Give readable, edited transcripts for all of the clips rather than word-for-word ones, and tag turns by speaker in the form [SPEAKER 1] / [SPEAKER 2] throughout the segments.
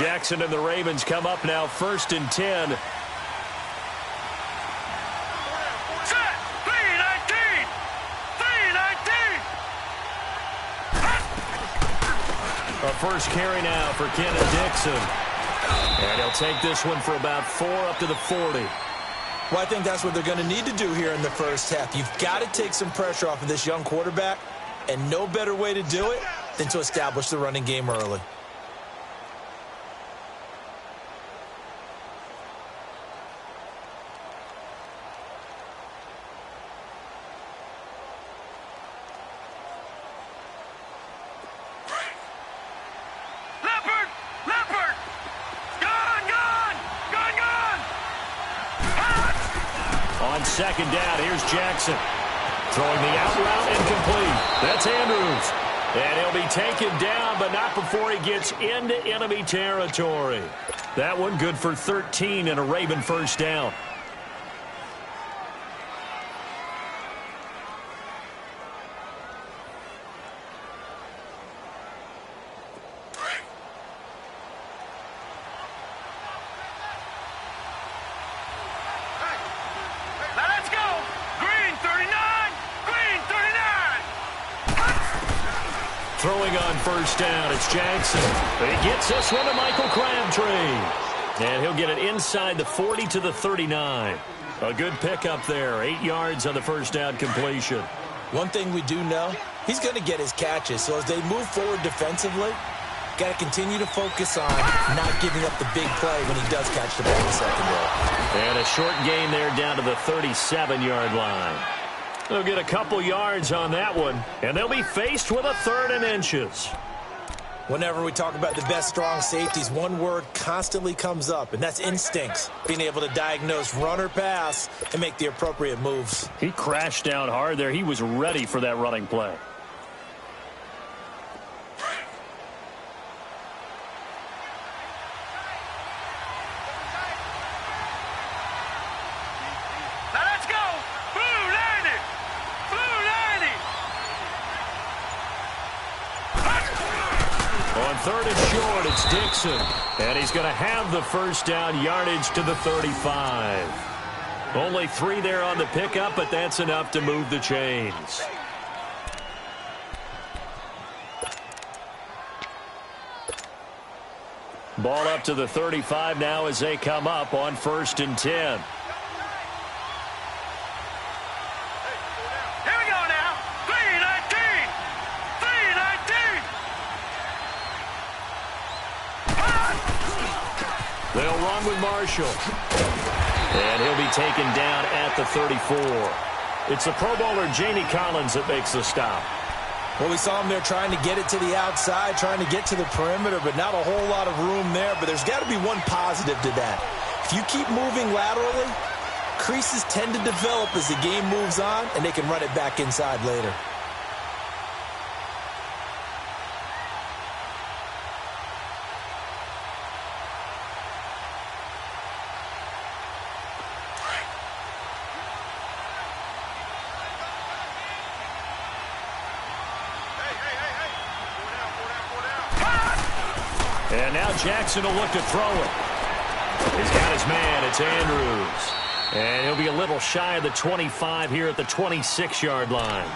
[SPEAKER 1] Jackson and the Ravens come up now 1st and 10. A first carry now for Kenneth Dixon. And he'll take this one for about 4 up to the 40.
[SPEAKER 2] Well, I think that's what they're going to need to do here in the first half. You've got to take some pressure off of this young quarterback, and no better way to do it than to establish the running game early.
[SPEAKER 1] Second down, here's Jackson. Throwing the out route incomplete. That's Andrews. And he'll be taken down, but not before he gets into enemy territory. That one good for 13 and a Raven first down. Throwing on first down, it's Jackson. But he gets this one to Michael Crabtree. And he'll get it inside the 40 to the 39. A good pickup there, 8 yards on the first down completion.
[SPEAKER 2] One thing we do know, he's going to get his catches. So as they move forward defensively, got to continue to focus on not giving up the big play when he does catch the ball in the secondary.
[SPEAKER 1] And a short gain there down to the 37-yard line. They'll get a couple yards on that one, and they'll be faced with a 3rd and inches.
[SPEAKER 2] Whenever we talk about the best strong safeties, one word constantly comes up, and that's instincts. Being able to diagnose run or pass and make the appropriate moves.
[SPEAKER 1] He crashed down hard there. He was ready for that running play. On 3rd and short, it's Dixon. And he's going to have the first down, yardage to the 35. Only 3 there on the pickup, but that's enough to move the chains. Ball up to the 35 now as they come up on 1st and 10. They'll run with Marshall. And he'll be taken down at the 34. It's the Pro Bowler Jamie Collins that makes the stop.
[SPEAKER 2] Well, we saw him there trying to get it to the outside, trying to get to the perimeter, but not a whole lot of room there. But there's got to be one positive to that. If you keep moving laterally, creases tend to develop as the game moves on, and they can run it back inside later.
[SPEAKER 1] And now Jackson will look to throw it. He's got his man. It's Andrews. And he'll be a little shy of the 25 here at the 26-yard line.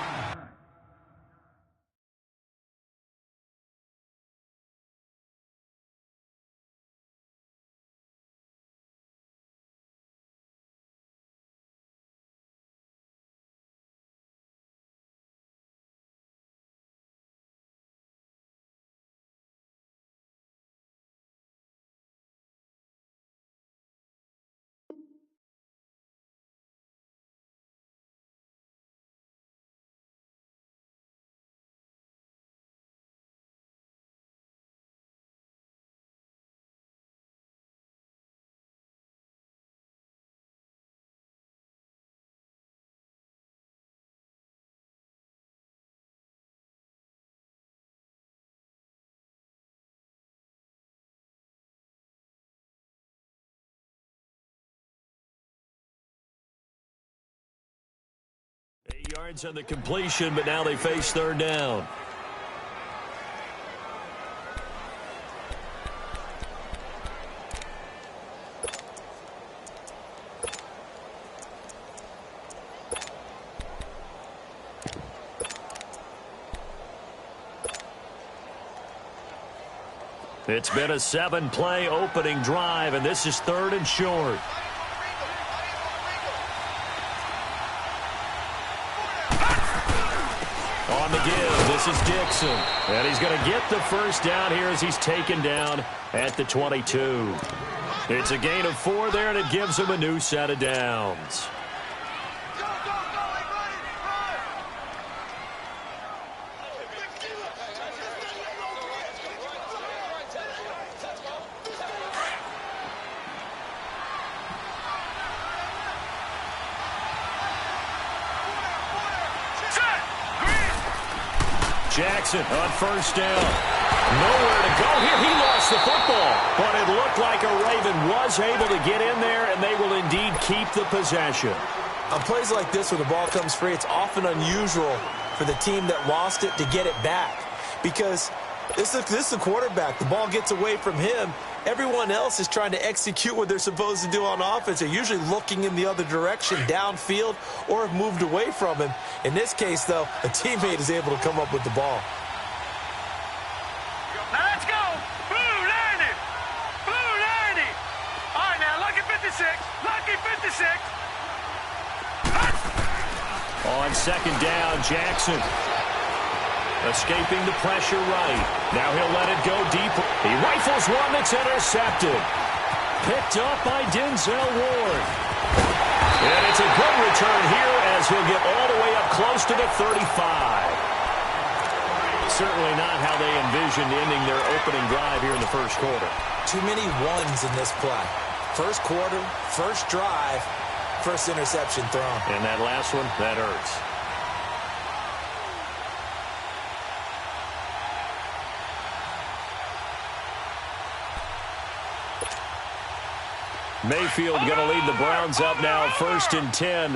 [SPEAKER 1] Yards on the completion, but now they face 3rd down. It's been a 7-play opening drive, and this is 3rd and short. On the give, this is Dixon. And he's going to get the first down here as he's taken down at the 22. It's a gain of 4 there, and it gives him a new set of downs. Jackson on first down. Nowhere to go here. He lost the football. But it looked like a Raven was able to get in there, and they will indeed keep the possession.
[SPEAKER 2] On plays like this where the ball comes free, it's often unusual for the team that lost it to get it back. Because this is the quarterback. The ball gets away from him. Everyone else is trying to execute what they're supposed to do on offense. They're usually looking in the other direction, downfield, or have moved away from him. In this case, though, a teammate is able to come up with the ball.
[SPEAKER 3] Now let's go. Blue 90. Blue 90. All right, now lucky 56. Lucky 56.
[SPEAKER 1] On second down, Jackson. Escaping the pressure right. Now he'll let it go deep. He rifles one that's intercepted. Picked up by Denzel Ward. And it's a good return here as he'll get all the way up close to the 35. Certainly not how they envisioned ending their opening drive here in the first quarter.
[SPEAKER 2] Too many ones in this play. First quarter, first drive, first interception thrown.
[SPEAKER 1] And that last one, that hurts. Mayfield going to lead the Browns up now, 1st and 10.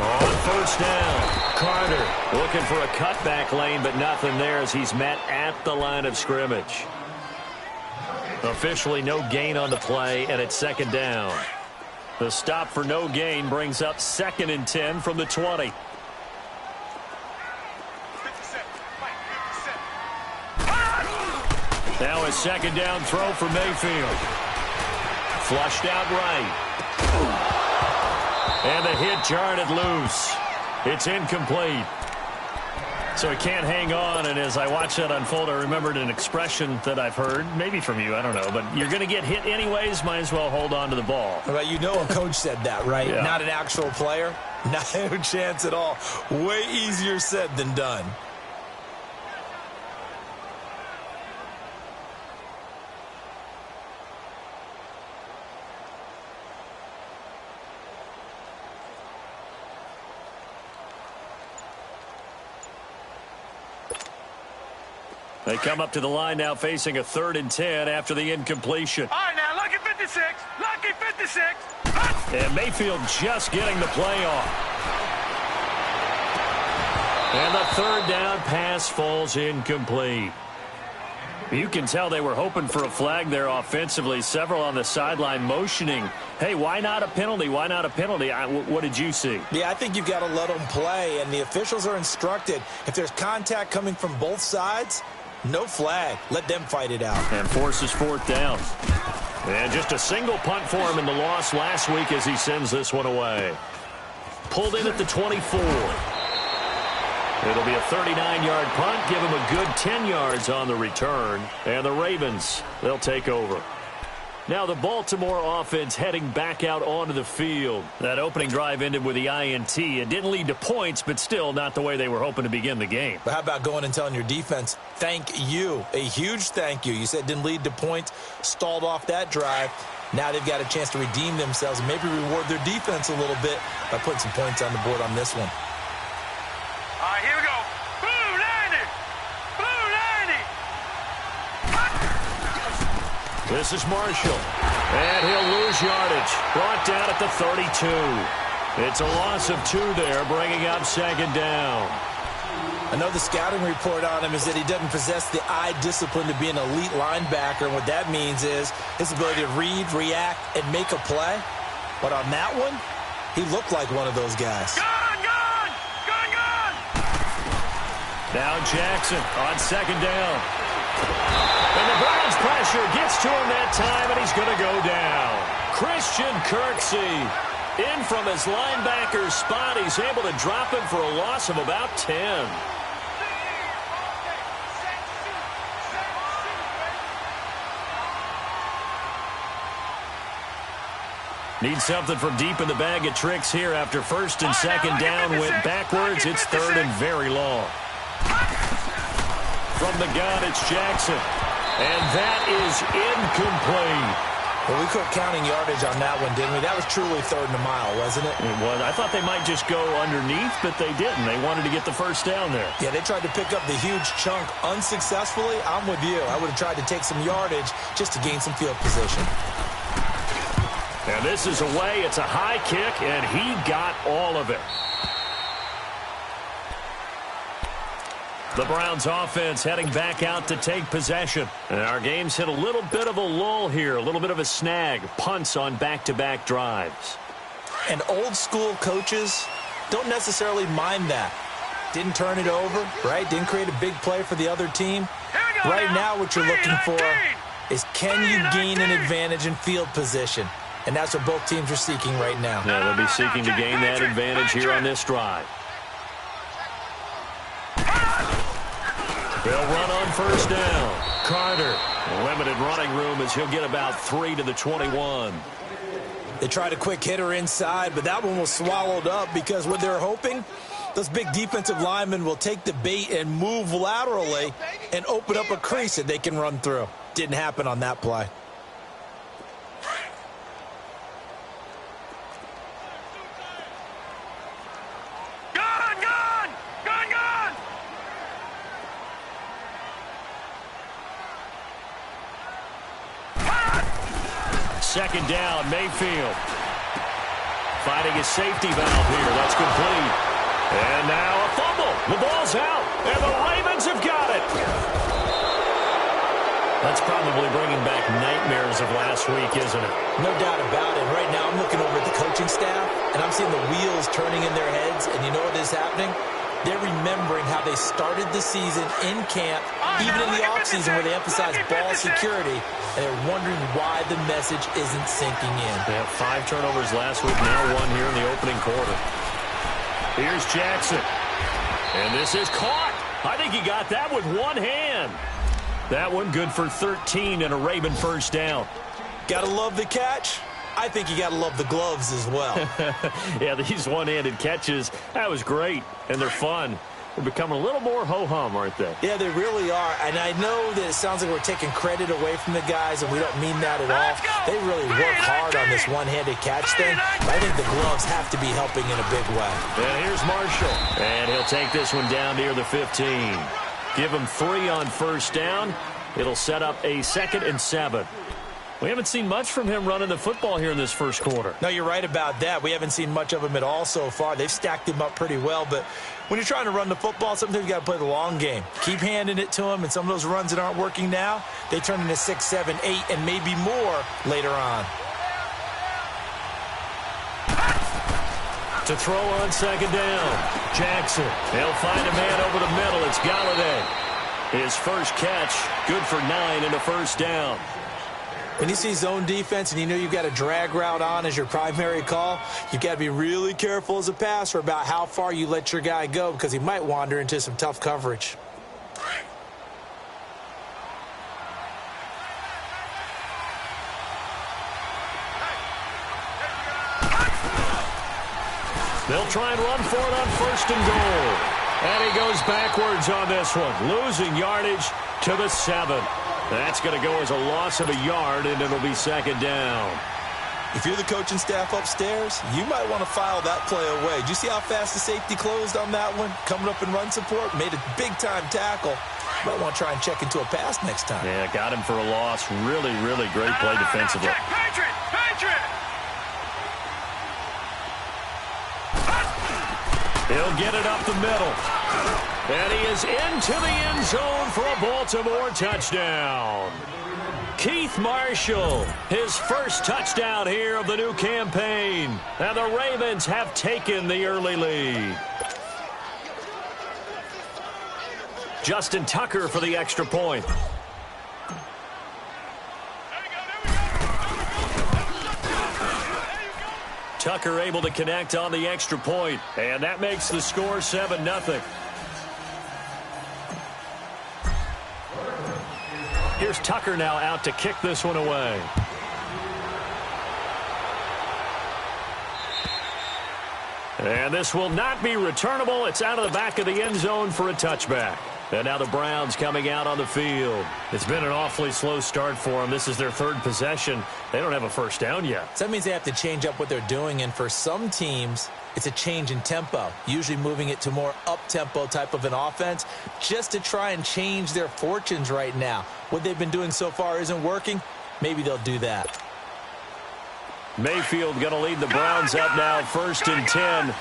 [SPEAKER 1] On first down, Carter looking for a cutback lane, but nothing there as he's met at the line of scrimmage. Officially no gain on the play, and it's 2nd down. The stop for no gain brings up 2nd and 10 from the 20. Now a 2nd down throw for Mayfield. Flushed out right. And the hit jarred it loose. It's incomplete. So he can't hang on, and as I watch that unfold, I remembered an expression that I've heard, maybe from you, I don't know, but you're going to get hit anyways, might as well hold on to the ball.
[SPEAKER 2] Well, you know a coach said that, right?
[SPEAKER 1] Yeah.
[SPEAKER 2] Not an actual player. Not a chance at all. Way easier said than done.
[SPEAKER 1] They come up to the line now facing a 3rd and 10 after the incompletion.
[SPEAKER 3] All right, now lucky 56. Lucky 56.
[SPEAKER 1] And Mayfield just getting the play off. And the 3rd down pass falls incomplete. You can tell they were hoping for a flag there offensively. Several on the sideline motioning, hey, why not a penalty? Why not a penalty? What did you see?
[SPEAKER 2] Yeah, I think you've got to let them play, and the officials are instructed. If there's contact coming from both sides, no flag. Let them fight it out.
[SPEAKER 1] And forces 4th down. And just a single punt for him in the loss last week as he sends this one away. Pulled in at the 24. It'll be a 39-yard punt. Give him a good 10 yards on the return. And the Ravens, they'll take over. Now the Baltimore offense heading back out onto the field. That opening drive ended with the INT. It didn't lead to points, but still not the way they were hoping to begin the game.
[SPEAKER 2] But how about going and telling your defense, thank you, a huge thank you. You said it didn't lead to points, stalled off that drive. Now they've got a chance to redeem themselves and maybe reward their defense a little bit by putting some points on the board on this one.
[SPEAKER 3] All right, here we go. Blue 90. Blue 90.
[SPEAKER 1] This is Marshall. And he'll lose yardage. Brought down at the 32. It's a loss of 2 there, bringing up 2nd down.
[SPEAKER 2] I know the scouting report on him is that he doesn't possess the eye discipline to be an elite linebacker. And what that means is his ability to read, react, and make a play. But on that one, He looked like one of those guys.
[SPEAKER 3] Gone, gone! Gone, gone!
[SPEAKER 1] Now Jackson on second down. And the Browns pressure gets to him that time, and he's going to go down. Christian Kirksey in from his linebacker spot. He's able to drop him for a loss of about 10. Need something from deep in the bag of tricks here after first and second down went backwards. It's third and very long. From the gun, it's Jackson. And that is incomplete.
[SPEAKER 2] Well, we quit counting yardage on that one, didn't we? That was truly third and a mile, wasn't it?
[SPEAKER 1] It was. I thought they might just go underneath, but they didn't. They wanted to get the first down there.
[SPEAKER 2] Yeah, they tried to pick up the huge chunk unsuccessfully. I'm with you. I would have tried to take some yardage just to gain some field position.
[SPEAKER 1] And this is away. It's a high kick, and he got all of it. The Browns offense heading back out to take possession. And our game's hit a little bit of a lull here, a little bit of a snag. Punts on back-to-back drives.
[SPEAKER 2] And old-school coaches don't necessarily mind that. Didn't turn it over, right? Didn't create a big play for the other team. Right now what you're looking for is can you gain an advantage in field position? And that's what both teams are seeking right now.
[SPEAKER 1] Yeah, they'll be seeking to gain that advantage here on this drive. They'll run on first down. Carter, limited running room as he'll get about 3 to the 21.
[SPEAKER 2] They tried a quick hitter inside, but that one was swallowed up because what they're hoping, those big defensive linemen will take the bait and move laterally and open up a crease that they can run through. Didn't happen on that play.
[SPEAKER 1] Second down, Mayfield. Finding his safety valve here. That's complete. And now a fumble. The ball's out. And the Ravens have got it. That's probably bringing back nightmares of last week, isn't it?
[SPEAKER 2] No doubt about it. Right now I'm looking over at the coaching staff, and I'm seeing the wheels turning in their heads. And you know what is happening? They're remembering how they started the season in camp, even in the offseason where they emphasized ball security, and they're wondering why the message isn't sinking in.
[SPEAKER 1] They had 5 turnovers last week, now 1 here in the opening quarter. Here's Jackson. And this is caught. I think he got that with one hand. That one good for 13 and a Raven first down.
[SPEAKER 2] Gotta love the catch. I think you got to love the gloves as well.
[SPEAKER 1] Yeah, these one-handed catches, that was great, and they're fun. They're becoming a little more ho-hum, aren't they?
[SPEAKER 2] Yeah, they really are, and I know that it sounds like we're taking credit away from the guys, and we don't mean that at all. They really work hard on this one-handed catch thing. I think the gloves have to be helping in a big way.
[SPEAKER 1] And here's Marshall, and he'll take this one down near the 15. Give him 3 on first down. It'll set up a 2nd and 7. We haven't seen much from him running the football here in this first quarter.
[SPEAKER 2] No, you're right about that. We haven't seen much of him at all so far. They've stacked him up pretty well, but when you're trying to run the football, sometimes you got to play the long game. Keep handing it to him, and some of those runs that aren't working now, they turn into 6, 7, 8, and maybe more later on.
[SPEAKER 1] To throw on second down, Jackson. They'll find a man over the middle. It's Galladay. His first catch, good for 9 and a first down.
[SPEAKER 2] When you see zone defense and you know you've got a drag route on as your primary call, you've got to be really careful as a passer about how far you let your guy go because he might wander into some tough coverage.
[SPEAKER 1] They'll try and run for it on first and goal. And he goes backwards on this one, losing yardage to the 7. That's going to go as a loss of a yard, and it'll be second down.
[SPEAKER 2] If you're the coaching staff upstairs, you might want to file that play away. Did you see how fast the safety closed on that one? Coming up in run support, made a big-time tackle. You might want to try and check into a pass next time.
[SPEAKER 1] Yeah, got him for a loss. Really, really great play defensively.
[SPEAKER 3] Patriot! Patriot!
[SPEAKER 1] He'll get it up the middle. And he is into the end zone for a Baltimore touchdown. Keith Marshall, his first touchdown here of the new campaign. And the Ravens have taken the early lead. Justin Tucker for the extra point. Tucker able to connect on the extra point, and that makes the score 7-0. Here's Tucker now out to kick this one away. And this will not be returnable. It's out of the back of the end zone for a touchback. And now the Browns coming out on the field. It's been an awfully slow start for them. This is their third possession. They don't have a first down yet.
[SPEAKER 2] So that means they have to change up what they're doing, and for some teams, it's a change in tempo, usually moving it to more up-tempo type of an offense just to try and change their fortunes right now. What they've been doing so far isn't working. Maybe they'll do that.
[SPEAKER 1] Mayfield going to lead the Browns up now, 1st and 10.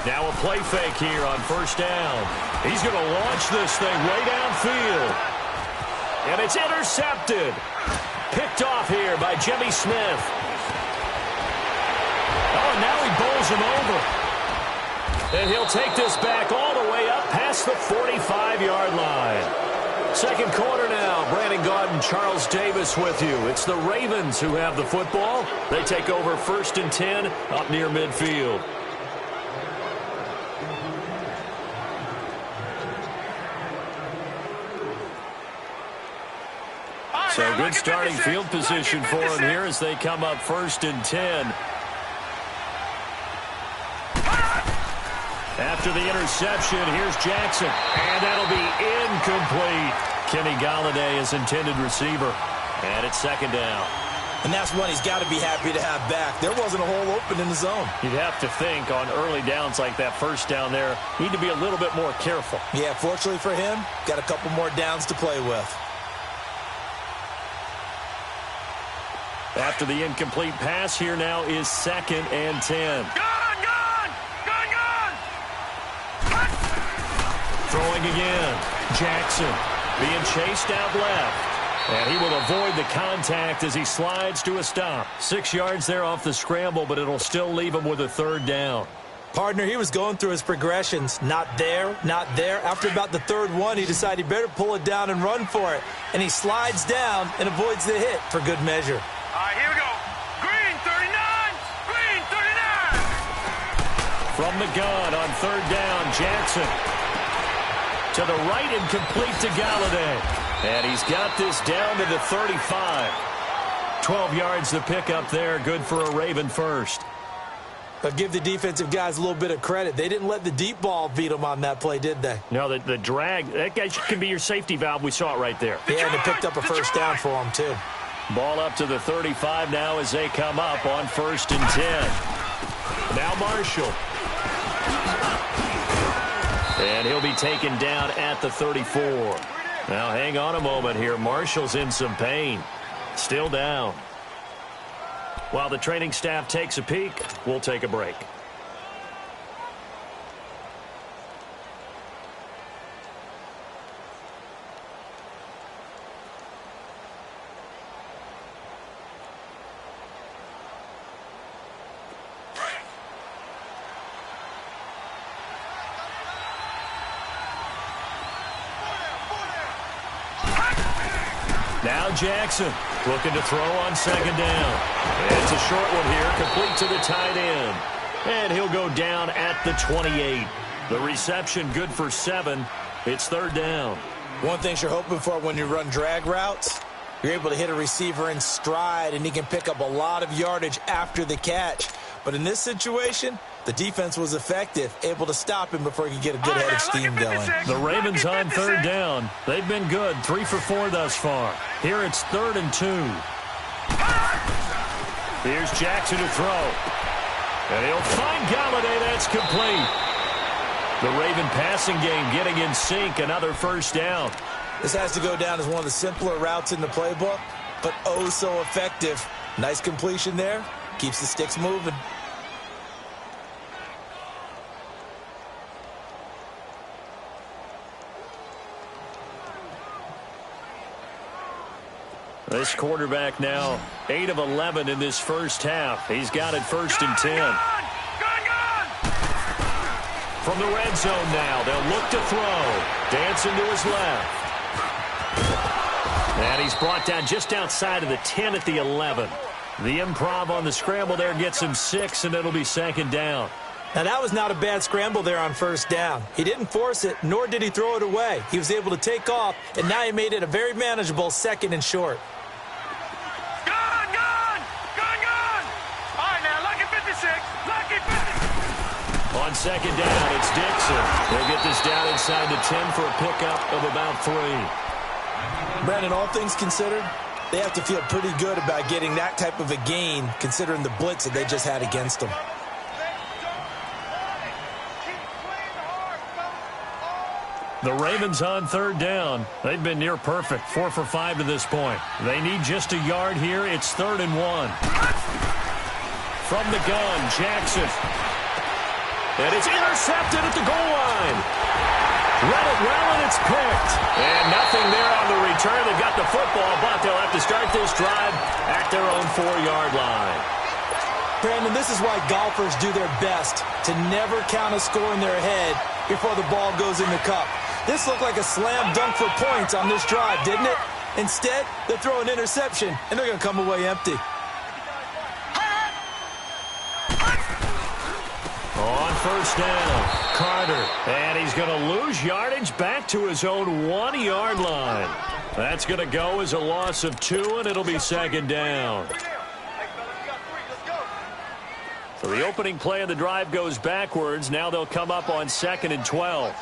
[SPEAKER 1] Now a play fake here on 1st down. He's going to launch this thing way downfield. And it's intercepted. Picked off here by Jimmy Smith. Oh, and now he bowls him over. And he'll take this back all the way up past the 45-yard line. Second quarter now. Brandon Gaudin, Charles Davis with you. It's the Ravens who have the football. They take over 1st and 10 up near midfield. So good starting field position for them here as they come up 1st and 10. After the interception, here's Jackson. And that'll be incomplete. Kenny Galladay is intended receiver. And it's 2nd down.
[SPEAKER 2] And that's one he's got to be happy to have back. There wasn't a hole open in the zone.
[SPEAKER 1] You'd have to think on early downs like that 1st down there, need to be a little bit more careful.
[SPEAKER 2] Yeah, fortunately for him, got a couple more downs to play with.
[SPEAKER 1] After the incomplete pass, here now is 2nd and 10.
[SPEAKER 3] Gone!
[SPEAKER 1] Throwing again. Jackson being chased out left. And he will avoid the contact as he slides to a stop. 6 yards there off the scramble, but it'll still leave him with a 3rd down.
[SPEAKER 2] Partner, he was going through his progressions. Not there, not there. After about the 3rd one, he decided he better pull it down and run for it. And he slides down and avoids the hit for good measure.
[SPEAKER 3] All right, here we go. Green 39. Green 39.
[SPEAKER 1] From the gun on 3rd down, Jackson. To the right and complete to Galladay. And he's got this down to the 35. 12 yards the pick up there. Good for a Raven first.
[SPEAKER 2] But give the defensive guys a little bit of credit. They didn't let the deep ball beat them on that play, did they?
[SPEAKER 1] No, the drag, that guy can be your safety valve. We saw it right there.
[SPEAKER 2] Yeah, and they picked up a 1st down for him, too.
[SPEAKER 1] Ball up to the 35 now as they come up on 1st and 10. Now Marshall. And he'll be taken down at the 34. Now hang on a moment here. Marshall's in some pain. Still down. While the training staff takes a peek, we'll take a break. Now Jackson looking to throw on 2nd down. It's a short one here, complete to the tight end. And he'll go down at the 28. The reception good for 7. It's 3rd down.
[SPEAKER 2] One thing you're hoping for when you run drag routes, you're able to hit a receiver in stride, and he can pick up a lot of yardage after the catch. But in this situation, the defense was effective, able to stop him before he could get a good head of steam going.
[SPEAKER 1] The Ravens on 3rd down. They've been good, 3 for 4 thus far. Here it's 3rd and 2. Here's Jackson to throw. And he'll find Galladay. That's complete. The Raven passing game getting in sync. Another 1st down.
[SPEAKER 2] This has to go down as one of the simpler routes in the playbook. but oh so effective. Nice completion there. Keeps the sticks moving.
[SPEAKER 1] This quarterback now 8 of 11 in this first half. He's got it 1st and 10.
[SPEAKER 3] Gone!
[SPEAKER 1] From the red zone now, they'll look to throw. Dancing to his left. And he's brought down just outside of the 10 at the 11. The improv on the scramble there gets him 6, and it'll be 2nd down.
[SPEAKER 2] Now, that was not a bad scramble there on 1st down. He didn't force it, nor did he throw it away. He was able to take off, and now he made it a very manageable 2nd and short.
[SPEAKER 3] All right, now, lucky 56. Lucky 56.
[SPEAKER 1] On 2nd down, it's Dixon. They'll get this down inside the 10 for a pickup of about 3.
[SPEAKER 2] Brandon, all things considered, they have to feel pretty good about getting that type of a gain, considering the blitz that they just had against them.
[SPEAKER 1] The Ravens on 3rd down. They've been near perfect, 4 for 5 to this point. They need just a yard here. It's 3rd and 1. From the gun, Jackson. And it's intercepted at the goal line. Read it well, and it's picked. And nothing there on the return. They've got the football, but they'll have to start this drive at their own 4-yard line.
[SPEAKER 2] Brandon, this is why golfers do their best to never count a score in their head before the ball goes in the cup. This looked like a slam dunk for points on this drive, didn't it? Instead, they throw an interception, and they're going to come away empty.
[SPEAKER 1] On 1st down, Carter. And he's going to lose yardage back to his own 1-yard line. That's going to go as a loss of 2, and it'll be 2nd down. So the opening play of the drive goes backwards. Now they'll come up on 2nd and 12.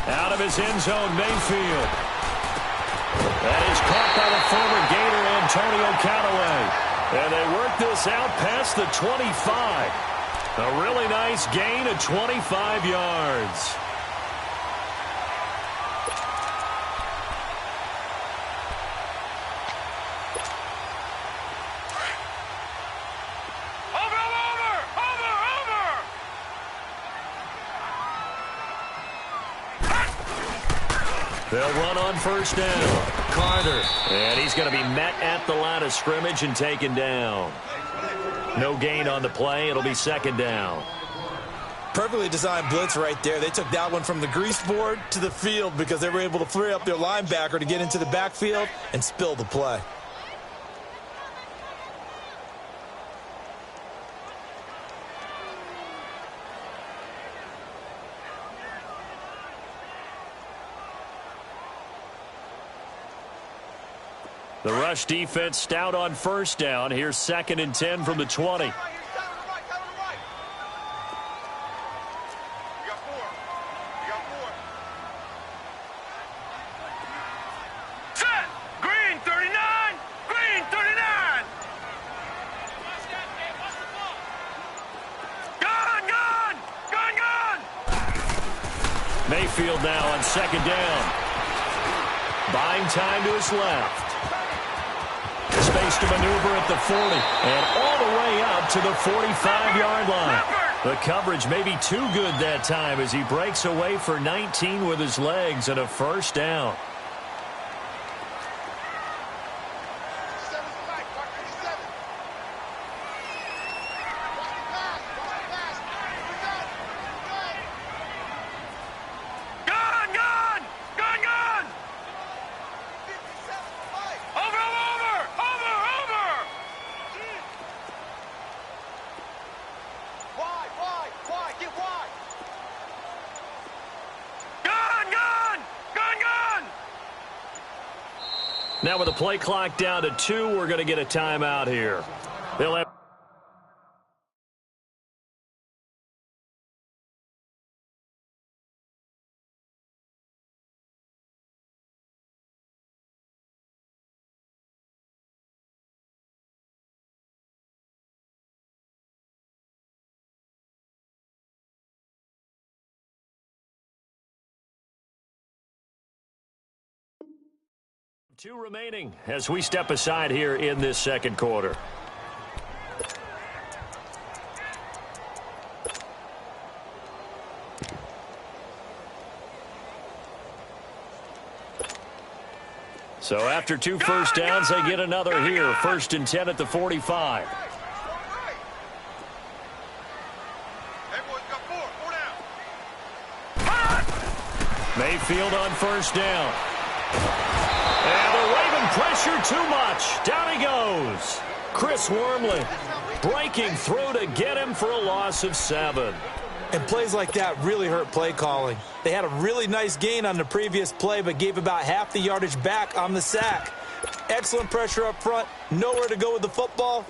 [SPEAKER 1] Out of his end zone, Mayfield. That is caught by the former Gator, Antonio Callaway. And they work this out past the 25. A really nice gain of 25 yards. They'll run on 1st down. Carter. And he's going to be met at the line of scrimmage and taken down. No gain on the play. It'll be 2nd down.
[SPEAKER 2] Perfectly designed blitz right there. They took that one from the grease board to the field because they were able to free up their linebacker to get into the backfield and spill the play.
[SPEAKER 1] The rush defense stout on 1st down. Here's 2nd and 10 from the 20. Mayfield now on 2nd down. Buying time to his left. Space to maneuver at the 40. And all the way up to the 45-yard line. The coverage may be too good that time as he breaks away for 19 with his legs and a 1st down. Now with the play clock down to 2, we're going to get a timeout here. They'll have 2 remaining as we step aside here in this second quarter. So after 2 first downs, they get another here. 1st and 10 at the 45. Mayfield on 1st down. And they're waving pressure too much. Down he goes. Chris Wormley breaking through to get him for a loss of 7.
[SPEAKER 2] And plays like that really hurt play calling. They had a really nice gain on the previous play, but gave about half the yardage back on the sack. Excellent pressure up front. Nowhere to go with the football.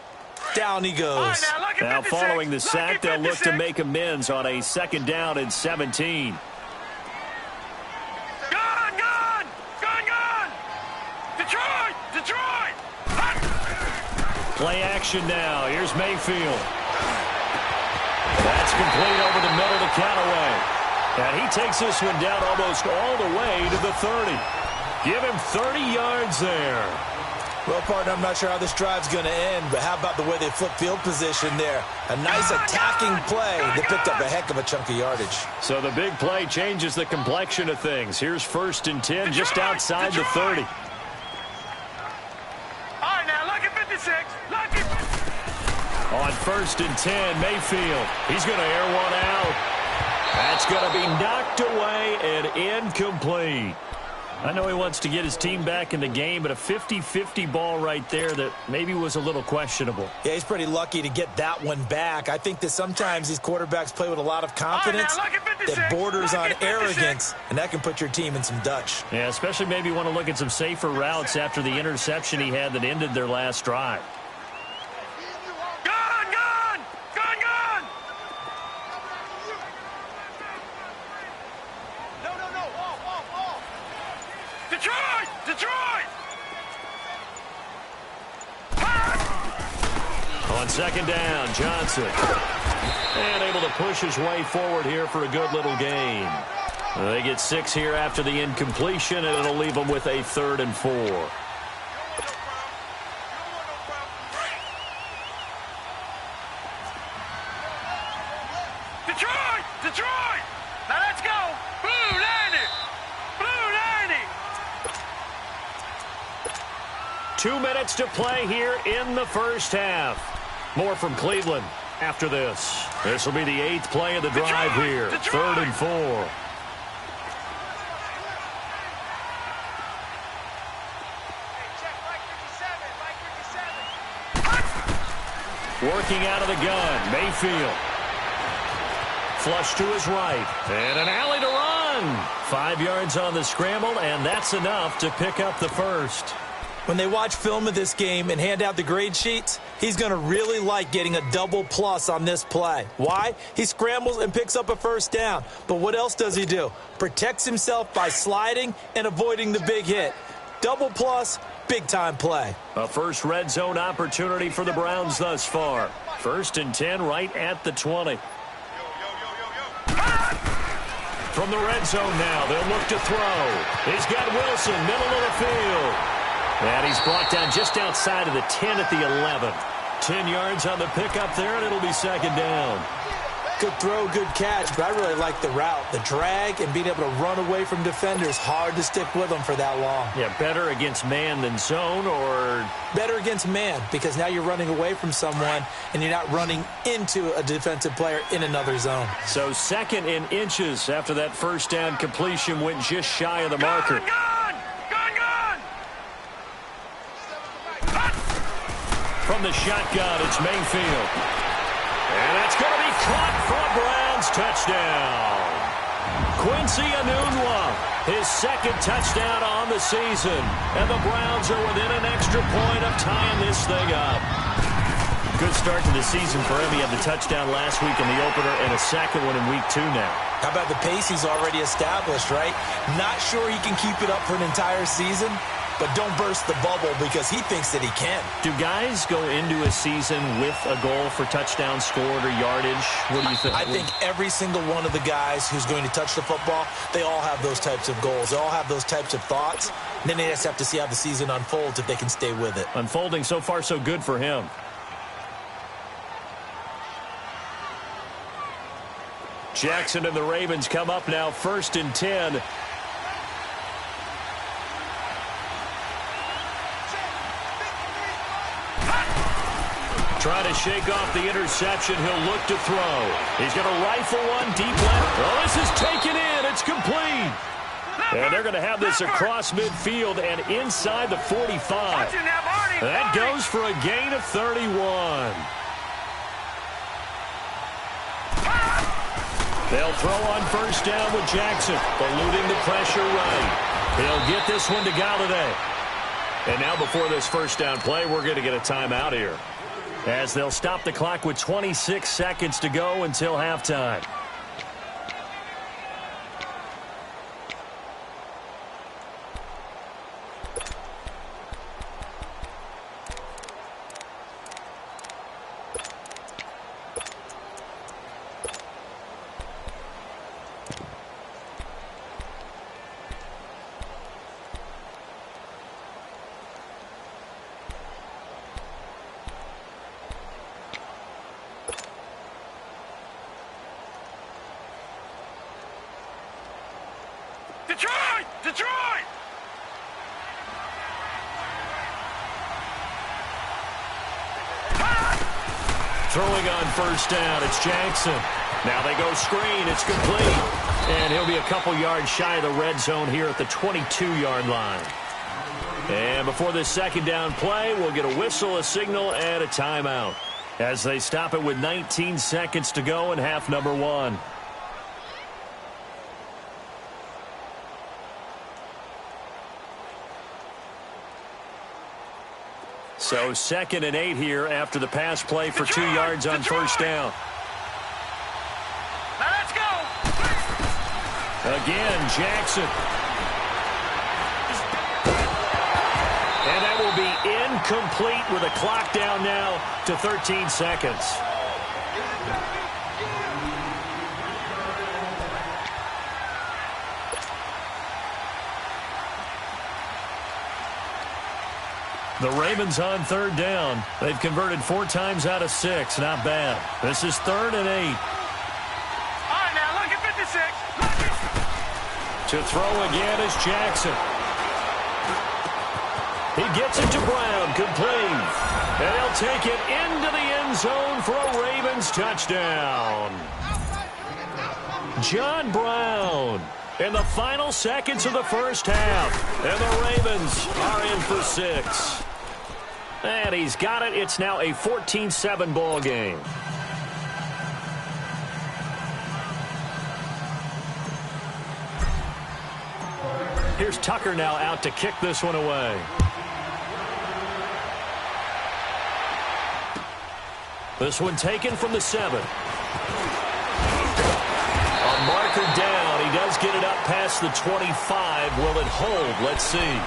[SPEAKER 2] Down he goes.
[SPEAKER 1] Now following the sack, they'll look to make amends on a 2nd down and 17.
[SPEAKER 3] Detroit!
[SPEAKER 1] Play action now. Here's Mayfield. That's complete over the middle to Callaway. And he takes this one down almost all the way to the 30. Give him 30 yards there.
[SPEAKER 2] Well, partner, I'm not sure how this drive's going to end, but how about the way they flip field position there? A nice attacking play that picked up a heck of a chunk of yardage.
[SPEAKER 1] So the big play changes the complexion of things. Here's 1st and 10 just outside the 30. On 1st and 10, Mayfield. He's going to air one out. That's going to be knocked away and incomplete. I know he wants to get his team back in the game, but a 50-50 ball right there that maybe was a little questionable.
[SPEAKER 2] Yeah, he's pretty lucky to get that one back. I think that sometimes these quarterbacks play with a lot of confidence that borders on arrogance, and that can put your team in some Dutch.
[SPEAKER 1] Yeah, especially maybe want to look at some safer routes after the interception he had that ended their last drive.
[SPEAKER 3] Detroit!
[SPEAKER 1] On 2nd down, Johnson. And able to push his way forward here for a good little gain. They get 6 here after the incompletion, and it'll leave them with a 3rd and 4.
[SPEAKER 3] Detroit! Now let's go! Blue 90!
[SPEAKER 1] 2 minutes to play here in the 1st half. More from Cleveland after this. This will be the 8th play of the drive here. 3rd and 4. Working out of the gun, Mayfield. Flush to his right. And an alley to run. 5 yards on the scramble, and that's enough to pick up the 1st.
[SPEAKER 2] When they watch film of this game and hand out the grade sheets, he's going to really like getting a double plus on this play. Why? He scrambles and picks up a 1st down. But what else does he do? Protects himself by sliding and avoiding the big hit. Double plus, big-time play.
[SPEAKER 1] A first red zone opportunity for the Browns thus far. 1st and 10 right at the 20. From the red zone now, they'll look to throw. He's got Wilson, middle of the field. And he's brought down just outside of the 10 at the 11. 10 yards on the pickup there, and it'll be 2nd down.
[SPEAKER 2] Good throw, good catch, but I really like the route. The drag and being able to run away from defenders, hard to stick with them for that long.
[SPEAKER 1] Yeah, better against man than zone, or?
[SPEAKER 2] Better against man, because now you're running away from someone, and you're not running into a defensive player in another zone.
[SPEAKER 1] So 2nd in inches after that 1st down completion went just shy of the marker. From the shotgun, it's Mayfield. And that's going to be caught for a Browns touchdown. Quincy Enunwa, his 2nd touchdown on the season. And the Browns are within an extra point of tying this thing up. Good start to the season for him. He had the touchdown last week in the opener and a 2nd one in week 2 now.
[SPEAKER 2] How about the pace he's already established, right? Not sure he can keep it up for an entire season, but don't burst the bubble because he thinks that he can.
[SPEAKER 1] Do guys go into a season with a goal for touchdowns scored or yardage? What do you think?
[SPEAKER 2] I think every single one of the guys who's going to touch the football, they all have those types of goals. They all have those types of thoughts. And then they just have to see how the season unfolds if they can stay with it.
[SPEAKER 1] Unfolding so far so good for him. Jackson and the Ravens come up now 1st and 10. Trying to shake off the interception. He'll look to throw. He's going to rifle one deep left. Oh, this is taken in. It's complete. And they're going to have this across midfield and inside the 45. That goes for a gain of 31. They'll throw on 1st down with Jackson, eluding the pressure right. He'll get this one to Galladay. And now before this 1st down play, we're going to get a timeout here, as they'll stop the clock with 26 seconds to go until halftime.
[SPEAKER 3] Detroit! Detroit!
[SPEAKER 1] Throwing on 1st down, it's Jackson. Now they go screen, it's complete. And he'll be a couple yards shy of the red zone here at the 22-yard line. And before this 2nd down play, we'll get a whistle, a signal, and a timeout, as they stop it with 19 seconds to go in half number 1. So 2nd and 8 here after the pass play for 2 yards on 1st down.
[SPEAKER 3] Now let's go.
[SPEAKER 1] Again, Jackson. And that will be incomplete with a clock down now to 13 seconds. The Ravens on 3rd down. They've converted 4 times out of 6. Not bad. This is 3rd and 8.
[SPEAKER 3] All right, now look at 56.
[SPEAKER 1] To throw again is Jackson. He gets it to Brown, complete. And he'll take it into the end zone for a Ravens touchdown. John Brown in the final seconds of the 1st half. And the Ravens are in for 6. And he's got it. It's now a 14-7 ball game. Here's Tucker now out to kick this one away. This one taken from the 7. A marker down. He does get it up past the 25. Will it hold? Let's see.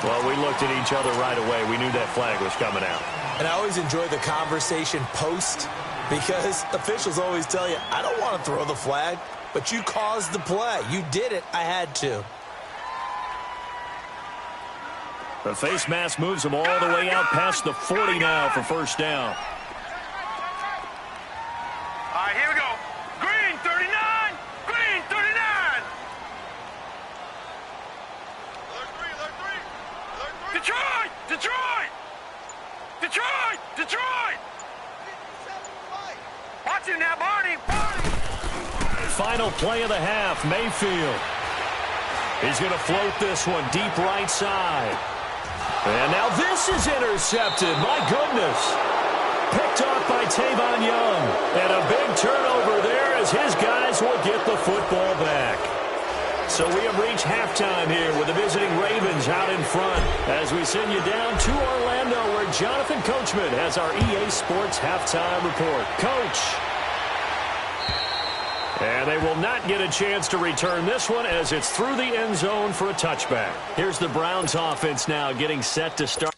[SPEAKER 1] Well, we looked at each other right away. We knew that flag was coming out.
[SPEAKER 2] And I always enjoy the conversation post, because officials always tell you, I don't want to throw the flag, but you caused the play. You did it. I had to.
[SPEAKER 1] The face mask moves him all the way out past the 40 now for 1st down.
[SPEAKER 3] All right, here we go. Green, 39. Green, 39. Detroit! Detroit! Detroit! Detroit! Watch it now, Barney!
[SPEAKER 1] Final play of the half, Mayfield. He's going to float this one deep right side. And now this is intercepted. My goodness. Picked off by Tavon Young. And a big turnover there as his guys will get the football back. So we have reached halftime here with the visiting Ravens out in front as we send you down to Orlando, where Jonathan Coachman has our EA Sports halftime report. Coach. And they will not get a chance to return this one as it's through the end zone for a touchback. Here's the Browns offense now getting set to start.